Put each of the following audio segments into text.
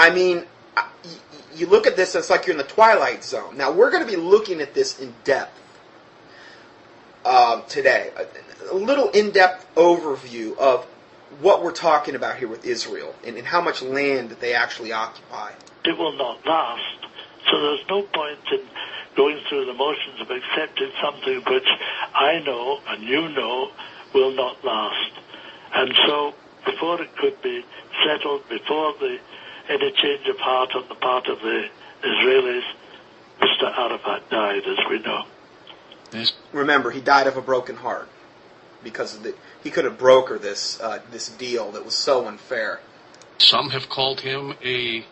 I mean, you look at this, it's like you're in the Twilight Zone. Now, we're going to be looking at this in depth today. A little in-depth overview of what we're talking about here with Israel and how much land they actually occupy. It will not last. So there's no point in going through the motions of accepting something which I know and you know will not last. And so before it could be settled, before any change of heart on the part of the Israelis, Mr. Arafat died, as we know. Yes. Remember, he died of a broken heart because he could have brokered this deal that was so unfair. Some have called him a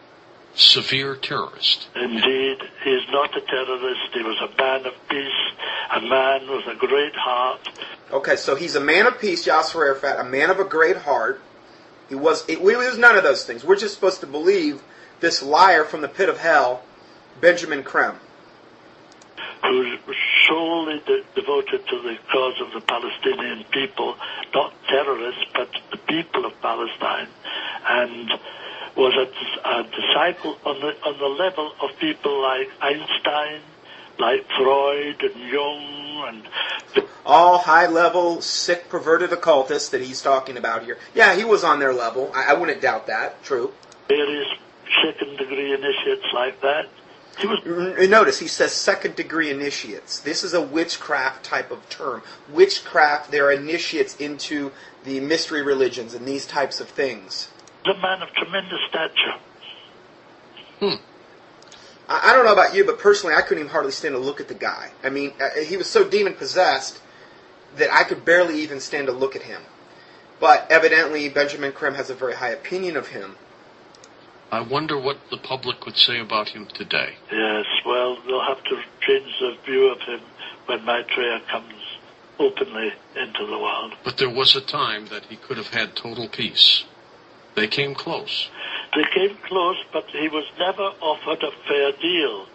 severe terrorist. Indeed, he is not a terrorist. He was a man of peace, a man with a great heart. Okay, so he's a man of peace, Yasser Arafat, a man of a great heart. He was none of those things. We're just supposed to believe this liar from the pit of hell, Benjamin Creme, who was solely devoted to the cause of the Palestinian people, not terrorists, but the people of Palestine, and was a disciple on the level of people like Einstein, like Freud and Jung, and all high-level, sick, perverted occultists that he's talking about here. Yeah, he was on their level. I wouldn't doubt that. True. Various second-degree initiates like that. Notice, he says second-degree initiates. This is a witchcraft type of term. Witchcraft, they're initiates into the mystery religions and these types of things. A man of tremendous stature. I don't know about you, but personally, I couldn't even hardly stand to look at the guy. I mean, he was so demon-possessed that I could barely even stand to look at him. But evidently, Benjamin Creme has a very high opinion of him. I wonder what the public would say about him today. Yes, well, they'll have to change their view of him when Maitreya comes openly into the world. But there was a time that he could have had total peace. They came close. They came close, but he was never offered a fair deal.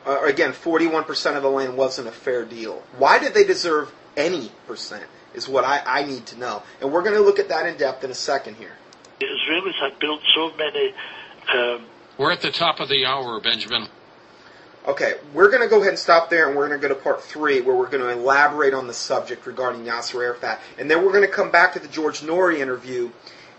Again, 41% of the land wasn't a fair deal. Why did they deserve any percent is what I need to know. And we're going to look at that in depth in a second here. The Israelis had built so many... We're at the top of the hour, Benjamin. Okay, we're going to go ahead and stop there, and we're going to go to part 3, where we're going to elaborate on the subject regarding Yasser Arafat. And then we're going to come back to the George Noory interview,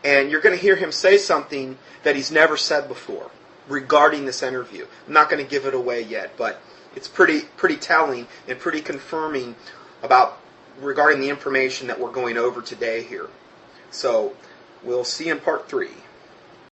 and you're going to hear him say something that he's never said before regarding this interview. I'm not going to give it away yet, but it's pretty telling and pretty confirming regarding the information that we're going over today here. So we'll see you in part 3.